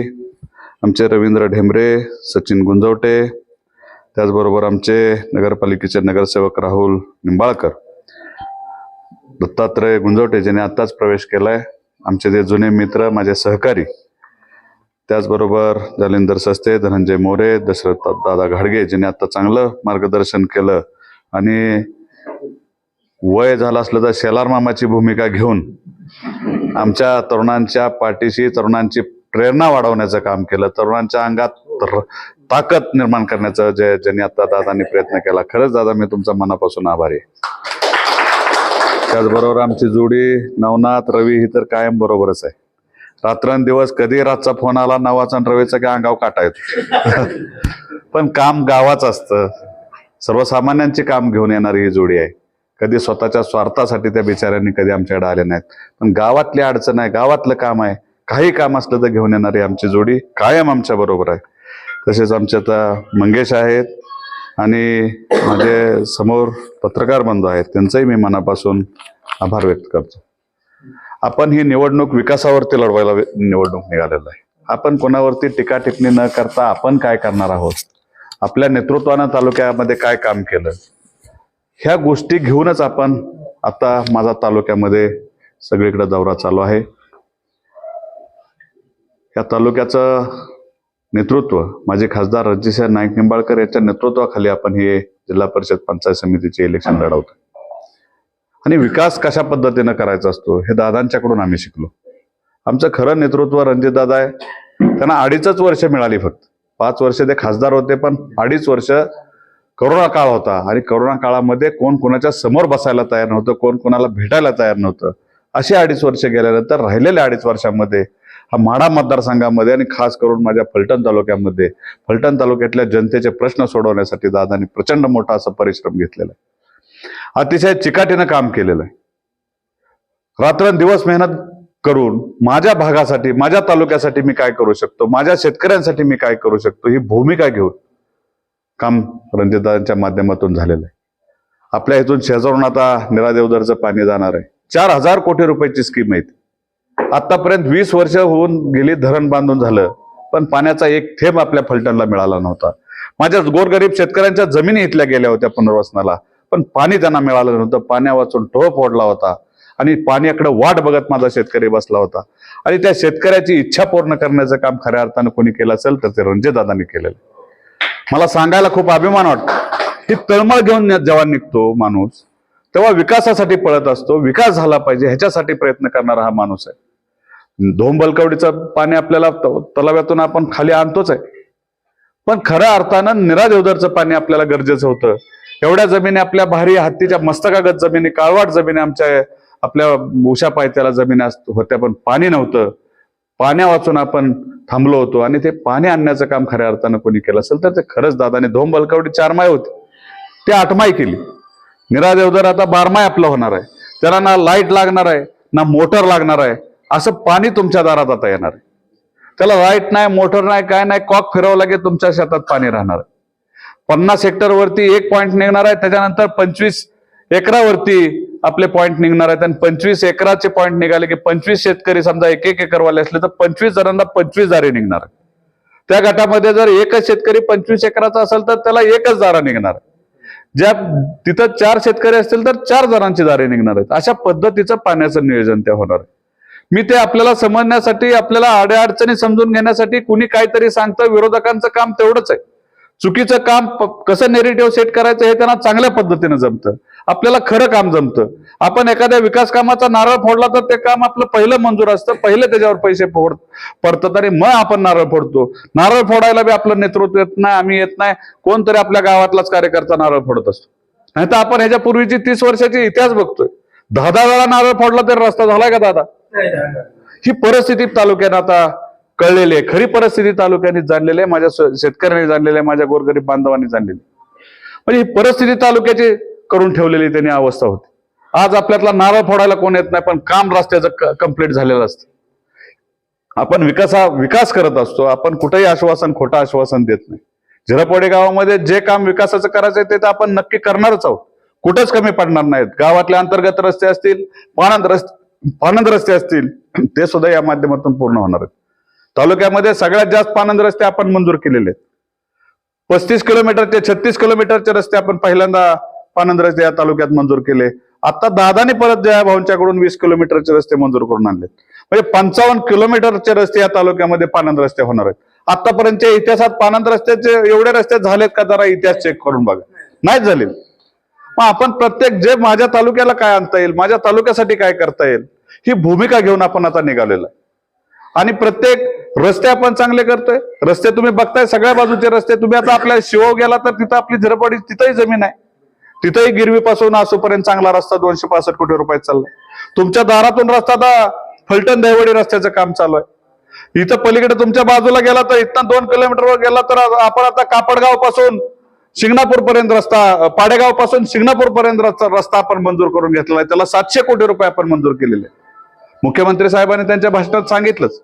आमचे रवींद्र ढेंबरे, सचिन गुंजवटे, त्याचबरोबर आमचे नगरपालिकेचे नगरसेवक राहुल निंबाळकर, दत्तात्रय गुंजवटे ज्यांनी आत्ताच प्रवेश केलाय, आमचे ते जुने मित्र माझे सहकारी, त्याचबरोबर जालिंदर सस्ते, धनंजय मोरे, दशरथ दादा घाडगे ज्यांनी आता चांगलं मार्गदर्शन केलं आणि वय झालं असलं तर शेलार मामाची भूमिका घेऊन आमच्या तरुणांच्या पाठीशी तरुणांची प्रेरणा वाढवण्याचं काम केलं, तरुणांच्या अंगात ताकद निर्माण करण्याचं ज्यांनी आता दादांनी प्रयत्न केला. खरंच दादा मी तुमचा मनापासून आभारी आहे. त्याचबरोबर आमची जोडी नवनाथ रवी ही तर कायम बरोबरच आहे. रात्रंदिवस कधी रातचा फोन आला नवाचा रवीचा काय अंगाव काटा येतो पण काम गावाच असतं, सर्वसामान्यांचे काम घेऊन येणारी ही जोडी आहे. कधी स्वतःच्या स्वार्थासाठी त्या बिचाऱ्यांनी कधी आमच्याकडे आले नाहीत, पण गावातली अडचण आहे, गावातलं काम आहे, काही काम असलं तर घेऊन येणारी आमची जोडी कायम आमच्या बरोबर आहे. तसेच आमचे आता मंगेश आहेत आणि माझे समोर पत्रकार बंधू आहेत, त्यांचंही मी मनापासून आभार व्यक्त करतो. आपण ही निवडणूक विकासावरती लढवायला निवडणूक निघालेलं आहे. आपण कोणावरती टीका टिप्पणी न करता आपण काय करणार आहोत, आपल्या नेतृत्वानं तालुक्यामध्ये काय काम केलं, ह्या गोष्टी घेऊनच आपण आता माझा तालुक्यामध्ये सगळीकडे दौरा चालू आहे. या तालुक्याचं नेतृत्व माझे खासदार रणजित नाईक निंबाळकर यांच्या नेतृत्वाखाली आपण हे जिल्हा परिषद पंचायत समितीचे इलेक्शन लढवतोय. आणि विकास कशा पद्धतीनं करायचा असतो हे दादांच्याकडून आम्ही शिकलो. आमचं खरं नेतृत्व रणजितदादा आहे. त्यांना 2.5 वर्ष मिळाली फक्त. 5 वर्ष ते खासदार होते, पण 2.5 वर्ष करोना काळ होता आणि करोना काळामध्ये कोण कोणाच्या समोर बसायला तयार नव्हतं, कोण कोणाला भेटायला तयार नव्हतं. अशी 2.5 वर्ष गेल्यानंतर राहिलेल्या 2.5 वर्षामध्ये हा माढा मतदारसंघामध्ये आणि खास करून माझ्या फलटण तालुक्यामध्ये फलटण तालुक्यातल्या जनतेचे प्रश्न सोडवण्यासाठी दादांनी प्रचंड मोठा असा परिश्रम घेतलेला आहे. अतिशय चिकाटीनं काम केलेलं आहे. रात्रंदिवस मेहनत करून माझ्या भागासाठी, माझ्या तालुक्यासाठी मी काय करू शकतो, माझ्या शेतकऱ्यांसाठी मी काय करू शकतो, ही भूमिका घेऊन काम रणजितदादांच्या माध्यमातून झालेलं आहे. आपल्या इथून शेजारून आता निरा देवधरचं पाणी जाणार आहे. 4,000 कोटी रुपयाची स्कीम आहे. आतापर्यंत 20 वर्ष होऊन गेली, धरण बांधून झालं, पण पाण्याचा एक थेंब आपल्या फलटणला मिळाला नव्हता. माझ्या गोरगरीब शेतकऱ्यांच्या जमिनी इथल्या गेल्या होत्या पुनर्वसनाला, पण पाणी त्यांना मिळालं नव्हतं. पाण्या वाचून टोह फोडला होता आणि पाण्याकडे वाट बघत माझा शेतकरी बसला होता. आणि त्या शेतकऱ्याची इच्छा पूर्ण करण्याचं काम खऱ्या अर्थानं कोणी केलं असेल तर ते रणजितदादांनी केलेलं. मला सांगायला खूप अभिमान वाटतो. ही तळमळ घेऊन जेव्हा निघतो माणूस, तेव्हा विकासासाठी पळत असतो. विकास झाला पाहिजे ह्याच्यासाठी प्रयत्न करणारा हा माणूस आहे. धोंबलकवडीचं पाणी आपल्याला तलाव्यातून आपण खाली आणतोच आहे, पण खऱ्या अर्थानं निरा देवधरचं पाणी आपल्याला गरजेचं होतं. एवढ्या जमिनी आपल्या भारी हत्तीच्या मस्तकागत जमिनी, काळवाट जमिनी आमच्या आपल्या उशा पायथ्याला जमिनी होत्या, पण पाणी नव्हतं. पाण्या वाचून आपण थांबलो होतो आणि ते पाणी आणण्याचं काम खऱ्या अर्थानं कोणी केलं असेल तर ते खरंच दादाने. धोंबलकवडी 4 माय होती, ते 8 माय केली. निरा देवधर आता 12 माय आपलं होणार आहे. त्याला ना लाईट लागणार आहे, ना मोटर लागणार आहे. असं पाणी तुमच्या दारात आता येणार आहे. त्याला लाईट नाही, मोटर नाही, काय नाही, कॉक फिरवं लागेल, तुमच्या शेतात पाणी राहणार आहे. 50 हेक्टरवरती 1 पॉइंट निघणार आहे. त्याच्यानंतर 25 एकरावरती आपले पॉइंट निघणार आहेत. आणि 25 एकराचे पॉइंट निघाले की 25 शेतकरी समजा 1-1 एकरवाले असले तर 25 जणांना 25 दारे निघणार. त्या गटामध्ये जर एकच शेतकरी 25 एकराचा असेल तर त्याला एकच दारा निघणार. ज्या तिथं 4 शेतकरी असतील तर 4 जणांची दारे निघणार आहेत. अशा पद्धतीचं पाण्याचं नियोजन त्या होणार आहे. मी ते आपल्याला समजण्यासाठी, आपल्याला अडचणी समजून घेण्यासाठी कुणी काहीतरी सांगतं. विरोधकांचं काम तेवढंच आहे. चुकीचं काम कसं नेरेटिव्ह सेट करायचं हे त्यांना चांगल्या पद्धतीनं जमतं. आपल्याला खरं काम जमतं. आपण एखाद्या विकास कामाचा नारळ फोडला तर ते काम आपलं पहिलं मंजूर असतं, पहिले त्याच्यावर पैसे पडतात आणि मग आपण नारळ फोडतो. नारळ फोडायला बी आपलं नेतृत्व येत नाही, आम्ही येत नाही, कोणतरी आपल्या गावातलाच कार्यकर्ता नारळ फोडत असतो. नाही तर आपण ह्याच्या पूर्वीची 30 वर्षाची इतिहास बघतोय. 10 वेळा नारळ फोडला तरी रस्ता झालाय का दादा? ही परिस्थिती तालुक्यानं आता कळलेली आहे. खरी परिस्थिती तालुक्याने जाणलेली आहे, माझ्या शेतकऱ्यांनी जाणलेली आहे, माझ्या गोरगरीब बांधवांनी जाणलेली. म्हणजे ही परिस्थिती तालुक्याची करून ठेवलेली त्यांनी अवस्था होती. आज आपल्यातला नारळ फोडायला कोण येत नाही, पण काम रस्त्याचं कंप्लीट झालेलं असतं. आपण विकास करत असतो. आपण कुठेही आश्वासन, खोटं आश्वासन देत नाही. झिरपवाडी गावामध्ये जे काम विकासाचं करायचंय ते तर आपण नक्की करणारच आहोत. कुठंच कमी पडणार नाहीत. गावातले अंतर्गत रस्ते असतील, पाणंद रस्ते असतील, ते सुद्धा या माध्यमातून पूर्ण होणार आहेत. तालुक्यामध्ये सगळ्यात जास्त पाणंद रस्ते आपण मंजूर केलेले आहेत. 35 किलोमीटरचे 36 किलोमीटरचे रस्ते आपण पहिल्यांदा पाणंद रस्ते या तालुक्यात मंजूर केले. आता दादानी परत जया भाऊंच्याकडून 20 किलोमीटरचे रस्ते मंजूर करून आणले. म्हणजे 55 किलोमीटरचे रस्ते या तालुक्यामध्ये पाणंद रस्ते होणार आहेत. आतापर्यंतच्या इतिहासात पाणंद रस्त्याचे एवढे रस्ते झालेत का? जरा इतिहास चेक करून बघा. नाहीच झाले. मग आपण प्रत्येक जे माझ्या तालुक्याला काय आणता येईल, माझ्या तालुक्यासाठी काय करता येईल, ही भूमिका घेऊन आपण आता निघालेलो आहे. आणि प्रत्येक रस्ते आपण चांगले करतोय. रस्ते तुम्ही बघताय, सगळ्या बाजूचे रस्ते. तुम्ही आता आपल्या शिवो गेला तर तिथं आपली झिरपवाडी, तिथंही जमीन आहे, तिथंही गिरवीपासून आसूपर्यंत चांगला रस्ता 265 कोटी रुपयात चाललाय. तुमच्या दारातून रस्ता आता फलटण दहिवडी रस्त्याचं काम चालू आहे. इथं पलीकडे तुमच्या बाजूला गेला तर इथं 2 किलोमीटरवर गेला तर आपण आता कापडगाव पासून शिंगणापूर पर्यंत रस्ता, पाडेगाव पासून शिंगणापूर पर्यंत रस्ता आपण मंजूर करून घेतलेला आहे. त्याला 700 कोटी रुपये आपण मंजूर केलेले. मुख्यमंत्री साहेबांनी त्यांच्या भाषणात सांगितलंच.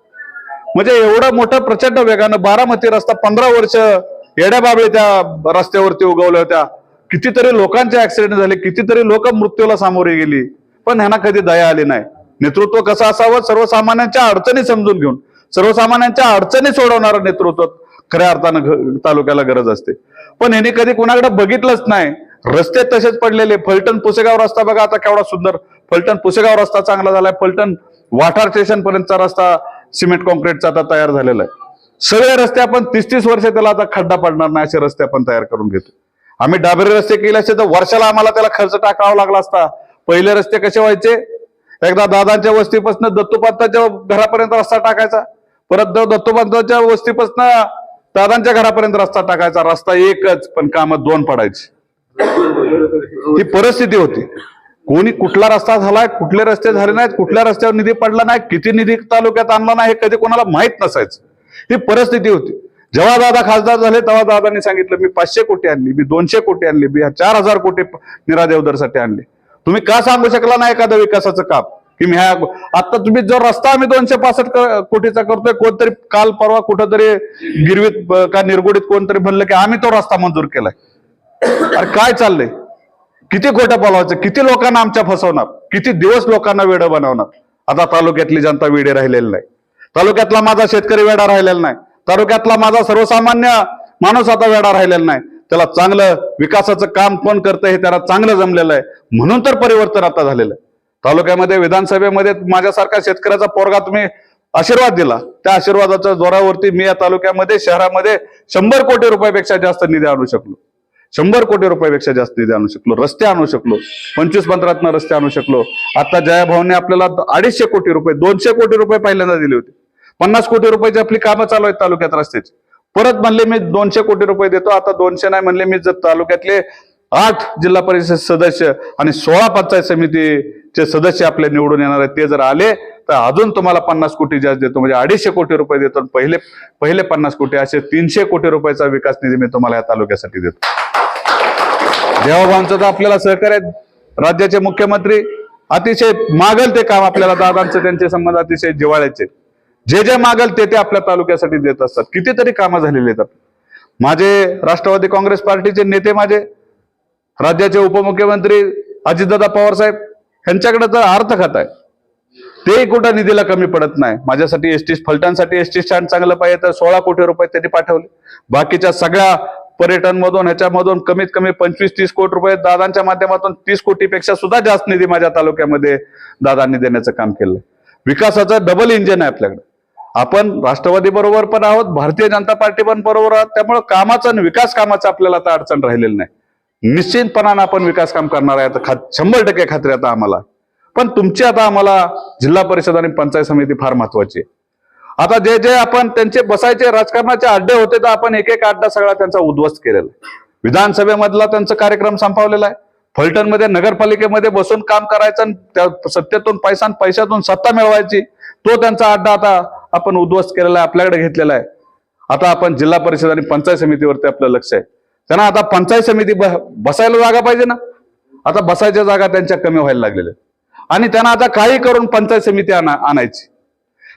म्हणजे एवढं मोठं प्रचंड वेगानं बारामती रस्ता 15 वर्ष येड्या बाबळे त्या रस्त्यावरती उगवल्या होत्या. कितीतरी लोकांचे ऍक्सिडेंट झाले, कितीतरी लोक मृत्यूला सामोरे गेली, पण ह्यांना कधी दया आली नाही. नेतृत्व कसं असावं? सर्वसामान्यांच्या अडचणी समजून घेऊन, सर्वसामान्यांच्या अडचणी सोडवणारं नेतृत्व खऱ्या अर्थानं तालुक्याला गरज असते. पण ह्यांनी कधी कोणाकडे बघितलंच नाही. रस्ते तसेच पडलेले. फलटण पुसेगाव रस्ता बघा आता केवढा सुंदर. फलटण पुसेगाव रस्ता चांगला झालाय. फलटण वाठार स्टेशन पर्यंतचा रस्ता सिमेंट कॉन्क्रीटचा आता तयार झालेला आहे. सगळे रस्ते आपण 30-30 वर्ष त्याला आता खड्डा पडणार नाही असे रस्ते आपण तयार करून घेतो. आम्ही डांबरी रस्ते केले असते तर वर्षाला आम्हाला त्याला खर्च टाकावा लागला असता. पहिले रस्ते कसे व्हायचे, एकदा दादांच्या वस्तीपासून दत्तोपंतांच्या घरापर्यंत रस्ता टाकायचा, परत दत्तोपंतांच्या वस्तीपासून दादांच्या घरापर्यंत रस्ता टाकायचा. रस्ता एकच पण कामं दोन पडायची, ही परिस्थिती होती. कोणी कुठला रस्ता झालाय, कुठले रस्ते झाले नाहीत, कुठल्या रस्त्यावर निधी पडला नाही, किती निधी तालुक्यात आणला नाही हे कधी कोणाला माहित नसायचं. ही परिस्थिती होती. जेव्हा दादा खासदार झाले तेव्हा दादांनी सांगितलं मी 500 कोटी आणली, मी 200 कोटी आणली, मी 4000 कोटी नीरा देवधरसाठी आणले. तुम्ही का सांगू शकला नाही एखादं विकासाचं काम की मी ह्या आता तुम्ही जो रस्ता आम्ही 265 कोटीचा करतोय, कोणतरी काल परवा कुठंतरी गिरवीत का निरगुडीत कोणतरी म्हणलं की आम्ही तो रस्ता मंजूर केलाय. अरे काय चाललंय, किती खोटं बोलायचं, किती लोकांना आमच्या फसवणार, किती दिवस लोकांना वेडं बनवणार. आता तालुक्यातली जनता वेडे राहिलेली नाही, तालुक्यातला माझा शेतकरी वेडा राहिलेला नाही, तालुक्यातला माझा सर्वसामान्य माणूस आता वेडा राहिलेला नाही. त्याला चांगलं विकासाचं काम कोण करतंय हे त्याला चांगलं जमलेलं आहे, म्हणून तर परिवर्तन आता झालेलं आहे. तालुक्यामध्ये विधानसभेमध्ये माझ्यासारखा शेतकऱ्याचा पोरगा तुम्ही आशीर्वाद दिला, त्या आशीर्वादाच्या जोरावरती मी या तालुक्यामध्ये शहरामध्ये 100 कोटी रुपयापेक्षा जास्त निधी आणू शकलो, 100 कोटी रुपयापेक्षा जास्त निधी आणू शकलो, रस्ते आणू शकलो, 25-15 रस्ते आणू शकलो. आता जयाभाऊने आपल्याला 250 कोटी रुपये 200 कोटी रुपये पहिल्यांदा दिले होते. 50 कोटी रुपयाची आपली कामं चालू आहेत तालुक्यात रस्त्याची. परत म्हणले मी 200 कोटी रुपये देतो, आता 200 नाही म्हणले मी. जर तालुक्यातले 8 जिल्हा परिषद सदस्य आणि 16 पंचायत समितीचे सदस्य आपले निवडून येणार आहेत, ते जर आले तर अजून तुम्हाला 50 कोटी जास्त देतो, म्हणजे 250 कोटी रुपये देतो. पहिले 50 कोटी असे 300 कोटी रुपयाचा विकास निधी मी तुम्हाला या तालुक्यासाठी देतो. देवाभावांचं तर आपल्याला सहकार्य, राज्याचे मुख्यमंत्री अतिशय मागल ते काम आपल्याला, दादांचं त्यांचे संबंध अतिशय जिव्हाळ्याचे, जे जे मागल ते आपल्या तालुक्यासाठी देत असतात. कितीतरी कामं झालेली आहेत. माझे राष्ट्रवादी काँग्रेस पार्टीचे नेते, माझे राज्याचे उपमुख्यमंत्री अजितदादा पवार साहेब, यांच्याकडे तर अर्थ खात आहे, तेही कुठं निधीला कमी पडत नाही. माझ्यासाठी एसटी फलटणसाठी एसटी स्टँड चांगलं पाहिजे तर 16 कोटी रुपये त्यांनी पाठवले. बाकीच्या सगळ्या पर्यटन मधून ह्याच्यामधून कमीत कमी 25-30 कोटी रुपये दादांच्या माध्यमातून 30 कोटीपेक्षा सुद्धा जास्त निधी माझ्या तालुक्यामध्ये दादांनी देण्याचं काम केलं. विकासाचं डबल इंजिन आहे आपल्याकडे. आपण राष्ट्रवादी बरोबर पण आहोत, भारतीय जनता पार्टी पण बरोबर आहोत. त्यामुळे कामाचं आणि विकास कामाचं आपल्याला आता अडचण राहिलेली नाही. निश्चितपणानं आपण विकास काम करणार आहे, 100% खात्री आता आम्हाला. पण तुमची आता आम्हाला जिल्हा परिषद आणि पंचायत समिती फार महत्वाची आहे. आता जे जे आपण त्यांचे बसायचे राजकारणाचे अड्डे होते तर आपण एक अड्डा सगळा त्यांचा उद्ध्वस्त केलेला आहे. विधानसभेमधला त्यांचा कार्यक्रम संपवलेला आहे. फलटणमध्ये नगरपालिकेमध्ये बसून काम करायचं, त्या सत्तेतून पैशातून सत्ता मिळवायची, तो त्यांचा अड्डा आता आपण उद्ध्वस्त केलेला आहे, आपल्याकडे घेतलेला आहे. आता आपण जिल्हा परिषद आणि पंचायत समितीवरती आपलं लक्ष आहे. त्यांना आता पंचायत समिती बसायला जागा पाहिजे ना, आता बसायच्या जागा त्यांच्या कमी व्हायला लागलेल्या आणि त्यांना आता काही करून पंचायत समिती आणायची.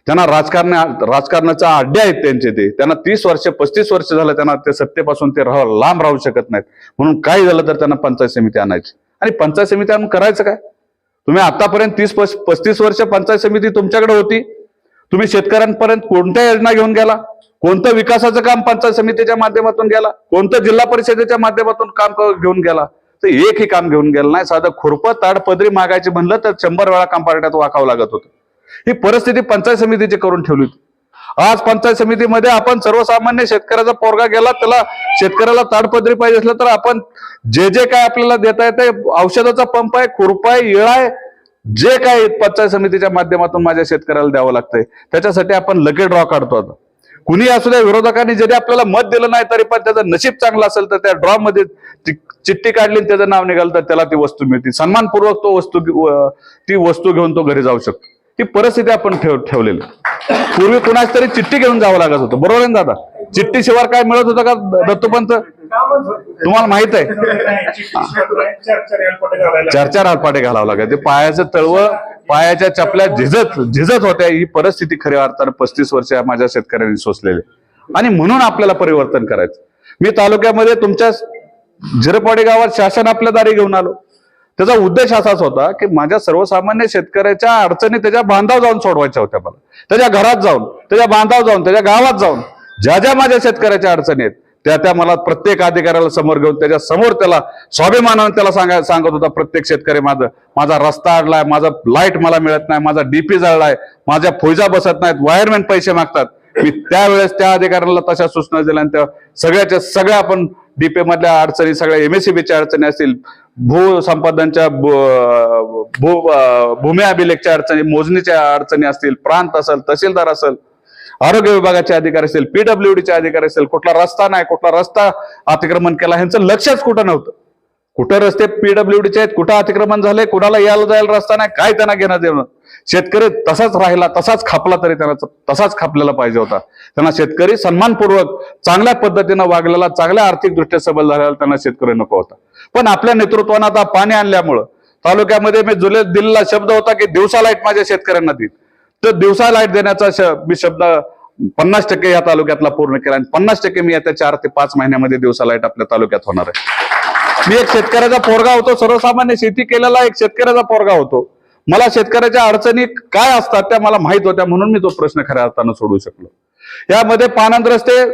त्यांना राजकारणाचा अड्डे आहेत त्यांचे, ते त्यांना 30 वर्ष 35 वर्ष झालं त्यांना ते सत्तेपासून ते लांब राहू शकत नाहीत. म्हणून काही झालं तर त्यांना पंचायत समिती आणायची. आणि पंचायत समिती आणून करायचं काय? तुम्ही आतापर्यंत 30-35 वर्ष पंचायत समिती तुमच्याकडे होती. तुम्ही शेतकऱ्यांपर्यंत कोणत्या योजना घेऊन गेला? कोणतं विकासाचं काम पंचायत समितीच्या माध्यमातून गेला? कोणतं जिल्हा परिषदेच्या माध्यमातून काम घेऊन गेला? तर एकही काम घेऊन गेलं नाही. साधं खुरपं ताडपदरी मागायची म्हणलं तर 100 वेळा कंपार्ट्यात वाकावं लागत होतं. ही परिस्थिती पंचायत समितीची करून ठेवली होती. आज पंचायत समितीमध्ये आपण सर्वसामान्य शेतकऱ्याचा पोरगा गेला, त्याला शेतकऱ्याला ताडपदरी पाहिजे असलं तर आपण जे जे काय आपल्याला देता येते, औषधाचा पंप आहे, खुरपा आहे, इळा आहे, जे काय पंचायत समितीच्या माध्यमातून माझ्या शेतकऱ्याला द्यावं लागतंय, त्याच्यासाठी आपण लकी ड्रॉ काढतो. आता कुणी असू द्या, विरोधकांनी जरी आपल्याला मत दिलं नाही तरी पण त्याचं नशीब चांगलं असेल तर त्या ड्रॉ मध्ये चिठ्ठी काढली, त्याचं नाव निघालं तर त्याला ती वस्तू मिळते. सन्मानपूर्वक ती वस्तू घेऊन तो घरी जाऊ शकतो. ही परिस्थिती आपण ठेवलेली. पूर्वी कुणाच तरी चिठ्ठी घेऊन जावं लागत होतं, बरोबर आहे दादा? चिठ्ठी शिवाय काय मिळत होतं का दत्तोपंत? तुम्हाला माहित आहे, 4-4 हातपाटे घालावं लागत. ते पायाचं तळवं, पायाच्या चपल्या झिजत होत्या. ही परिस्थिती खऱ्या अर्थानं 35 वर्ष माझ्या शेतकऱ्यांनी सोसलेली. आणि म्हणून आपल्याला परिवर्तन करायचं. मी तालुक्यामध्ये तुमच्या झिरपवाडी गावात शासन आपल्या दारी घेऊन आलो. त्याचा उद्देश असाच होता की माझ्या सर्वसामान्य शेतकऱ्याच्या अडचणी त्याच्या बांधावर जाऊन सोडवायच्या होत्या मला. त्याच्या घरात जाऊन, त्याच्या बांधावर जाऊन, त्याच्या गावात जाऊन ज्या ज्या माझ्या शेतकऱ्याच्या अडचणी आहेत त्या मला प्रत्येक अधिकाऱ्याला समोर घेऊन त्याच्या समोर त्याला स्वाभिमानाने त्याला सांगत होता, प्रत्येक शेतकरी माझा रस्ता अडलाय, माझा लाईट मला मिळत नाही, माझा डीपी जळलाय, माझ्या फौजा बसत नाहीत, वायरमॅन पैसे मागतात. मी त्यावेळेस त्या अधिकाऱ्यांना तशा सूचना दिल्या आणि त्या सगळ्या आपण डीपे मधल्या अडचणी, सगळ्या MSCBच्या अडचणी असतील, भूसंपादनच्या भूमी अभिलेखच्या अडचणी, मोजणीच्या अडचणी असतील, प्रांत असेल, तहसीलदार असेल, आरोग्य विभागाचे अधिकारी असेल, PWDचे अधिकारी असेल, कुठला रस्ता नाही, कुठला रस्ता अतिक्रमण केला, ह्यांचं लक्षच कुठं नव्हतं. कुठं रस्ते PWDचे आहेत, कुठं अतिक्रमण झाले, कुणाला यायला जायला रस्ता नाही, काय त्यांना घेणं देणं. शेतकरी तसाच राहिला, तसाच खापला तरी त्यांना तसाच खापलेला पाहिजे होता. त्यांना शेतकरी सन्मानपूर्वक चांगल्या पद्धतीनं वागलेला, चांगल्या आर्थिकदृष्ट्या सबल झालेला त्यांना शेतकरी नको होता. पण आपल्या नेतृत्वानं आता पाणी आणल्यामुळं तालुक्यामध्ये मी दिलेला शब्द होता की दिवसा लाईट माझ्या शेतकऱ्यांना देईल, तर दिवसा लाईट देण्याचा मी शब्द 50% या तालुक्यातला पूर्ण केला आणि 50% मी येत्या 4 ते 5 महिन्यामध्ये दिवसा लाईट आपल्या तालुक्यात होणार आहे. मी एक शेतकऱ्याचा पोरगा होतो, सर्वसामान्य शेती केलेला एक शेतकऱ्याचा पोरगा होतो. मला शेतकऱ्याच्या अडचणी काय असतात त्या मला माहित होत्या, म्हणून मी तो प्रश्न खऱ्या अर्थानं सोडवू शकलो. यामध्ये पानंद रस्ते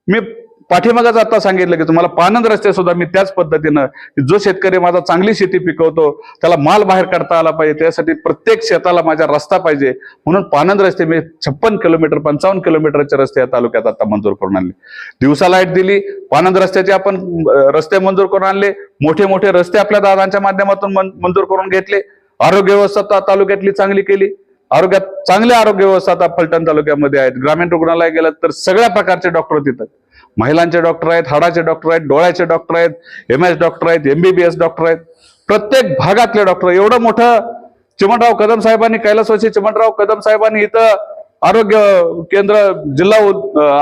मी पाठीमागच आता सांगितलं की तुम्हाला पानंद रस्ते सुद्धा मी त्याच पद्धतीनं, जो शेतकरी माझा चांगली शेती पिकवतो त्याला माल बाहेर काढता आला पाहिजे, त्यासाठी प्रत्येक शेताला माझा रस्ता पाहिजे, म्हणून पानंद रस्ते मी 56 किलोमीटर 55 किलोमीटरचे रस्ते या तालुक्यात आता मंजूर करून आणले. दिवसा लाईट दिली, पानंद रस्त्याचे आपण रस्ते मंजूर करून आणले, मोठे मोठे रस्ते आपल्या दादांच्या माध्यमातून मंजूर करून घेतले. आरोग्य व्यवस्था तालुक्यातली चांगली केली. आरोग्यात चांगली आरोग्य व्यवस्था आता फलटण तालुक्यामध्ये आहेत. ग्रामीण रुग्णालय गेलं तर सगळ्या प्रकारचे डॉक्टर तिथं, महिलांचे डॉक्टर आहेत, हाडाचे डॉक्टर आहेत, डोळ्याचे डॉक्टर आहेत, MS डॉक्टर आहेत, MBBS डॉक्टर आहेत, प्रत्येक भागातले डॉक्टर. एवढं मोठं चिमणराव कदम साहेबांनी, कैलासवासी चिमणराव कदम साहेबांनी इथं आरोग्य केंद्र, जिल्हा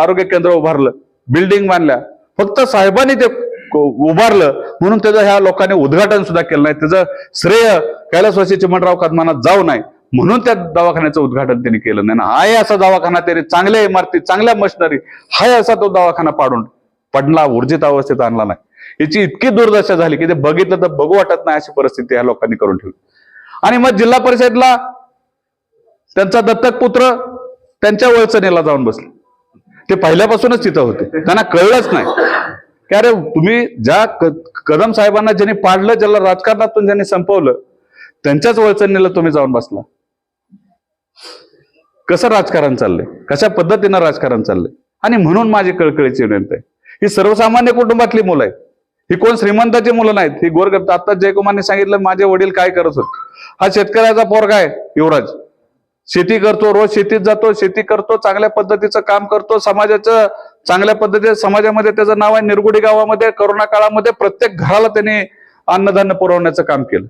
आरोग्य केंद्र उभारलं, बिल्डिंग बांधल्या. फक्त साहेबांनी ते उभारलं म्हणून त्याचं ह्या लोकांनी उद्घाटन सुद्धा केलं नाही. त्याचं श्रेय कैलासवासी चिमणराव कदमांना जाऊ नये म्हणून त्या दवाखान्याचं उद्घाटन त्यांनी केलं नाही ना. आहे असा दवाखाना त्यांनी, चांगल्या इमारती, चांगल्या मशिनरी, हाय असा तो दवाखाना पडला, ऊर्जित अवस्थेत आणला नाही. याची इतकी दुर्दशा झाली की ते बघितलं तर बघू वाटत नाही अशी परिस्थिती ह्या लोकांनी करून ठेवली. आणि मग जिल्हा परिषदला त्यांचा दत्तक पुत्र त्यांच्या वळचणीला जाऊन बसले. ते पहिल्यापासूनच तिथं होते, त्यांना कळलंच नाही की अरे तुम्ही ज्या कदम साहेबांना ज्यांनी पाडलं, ज्याला राजकारणातून ज्यांनी संपवलं, त्यांच्याच वळचणीला तुम्ही जाऊन बसला. कसं राजकारण चाललंय, कशा पद्धतीनं राजकारण चाललंय. आणि म्हणून माझी कळकळीची विनंती आहे, ही सर्वसामान्य कुटुंबातली मुलं आहेत, ही कोण श्रीमंताची मुलं नाहीत, ही गोरगरीब. आता जयकुमारने सांगितलं माझे वडील काय करत होते. हा शेतकऱ्याचा पोरगा आहे युवराज, शेती करतो, रोज शेतीत जातो, शेती करतो, चांगल्या पद्धतीचं काम करतो, समाजाचं चांगल्या पद्धतीने समाजामध्ये त्याचं नाव आहे. निरगुडी गावामध्ये करोना काळामध्ये प्रत्येक घराला त्यांनी अन्नधान्य पुरवण्याचं काम केलं.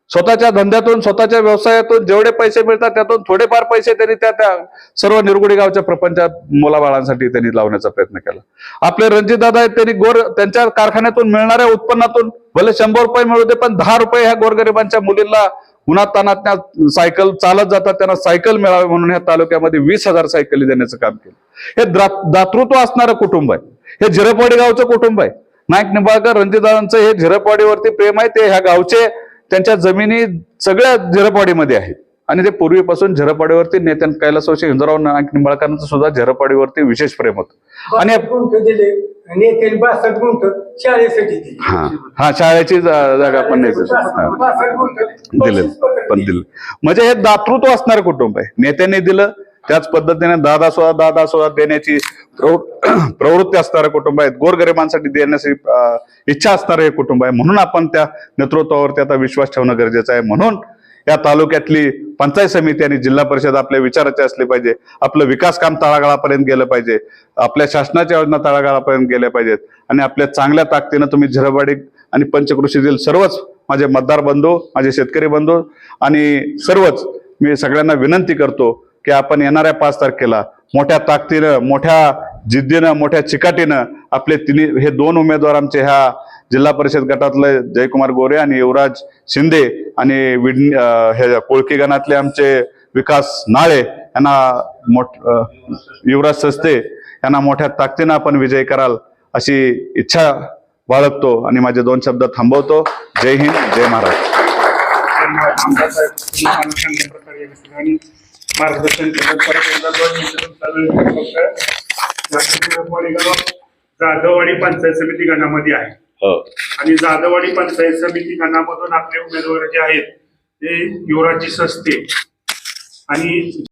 स्वतःच्या धंद्यातून, स्वतःच्या व्यवसायातून जेवढे पैसे मिळतात त्यातून थोडेफार पैसे त्यांनी त्या सर्व निरगुडी गावच्या प्रपंचात मुलाबाळांसाठी त्यांनी लावण्याचा प्रयत्न केला. आपले रणजितदादा आहेत, त्यांनी त्यांच्या कारखान्यातून मिळणाऱ्या उत्पन्नातून भले 100 रुपये मिळू दे, पण 10 रुपये ह्या गोरगरिबांच्या मुलींना उन्हात तानात त्या सायकल चालत जातात त्यांना सायकल मिळावी म्हणून ह्या तालुक्यामध्ये 20,000 सायकली देण्याचं काम केलं. हे दातृत्व असणारं कुटुंब आहे. हे झिरपवाडी गावचं कुटुंब आहे. नाईक निंबाळकर रणजितदादांचं हे झिरपवाडीवरती प्रेम आहे. ते ह्या गावचे, त्यांच्या जमिनी सगळ्या झिरपवाडीमध्ये आहेत आणि ते पूर्वीपासून झिरपवाडीवरती नेत्या कैलासवासी हिंदूराव नाईक निंबाळकरांचं सुद्धा झिरपवाडीवरती विशेष प्रेम होतं. आणि हा शाळेची जागा पण दिली. म्हणजे हे दातृत्व असणारं कुटुंब आहे. नेत्यांनी दिलं त्याच पद्धतीने दादा सुद्धा देण्याची प्रवृत्ती असणारं कुटुंब आहे. गोरगरिबांसाठी देण्याची इच्छा असणारं हे कुटुंब आहे. म्हणून आपण त्या नेतृत्वावरती आता विश्वास ठेवणं गरजेचं आहे. म्हणून या तालुक्यातली पंचायत समिती आणि जिल्हा परिषद आपल्या विचाराचे असले पाहिजे. आपलं विकास काम तळागाळापर्यंत गेलं पाहिजे. आपल्या शासनाच्या योजना तळागाळापर्यंत गेल्या पाहिजेत. आणि आपल्या चांगल्या ताकदीनं तुम्ही झिरपवाडी आणि पंचक्रोशीतील सर्वच माझे मतदार बंधू, माझे शेतकरी बंधू आणि सर्वच मी सगळ्यांना विनंती करतो की आपण येणाऱ्या 5 तारखेला मोठ्या ताकदीनं, मोठ्या जिद्दीनं, मोठ्या चिकाटीनं आपले हे 2 उमेदवार आमचे ह्या जिल्हा परिषद गटातले जयकुमार गोरे आणि युवराज शिंदे आणि हे कोळकी गणातले आमचे विकास नाळे यांना युवराज सस्ते यांना मोठ्या ताकदीनं आपण विजय कराल अशी इच्छा बाळगतो आणि माझे 2 शब्द थांबवतो. जय हिंद, जय महाराष्ट्र. मार्गदर्शन जाधववाडी पंचायत समिती गणामध्ये आहे आणि जाधववाडी पंचायत समिती गणामधून आपले उमेदवार जे आहेत ते युवराजी सस्ते आणि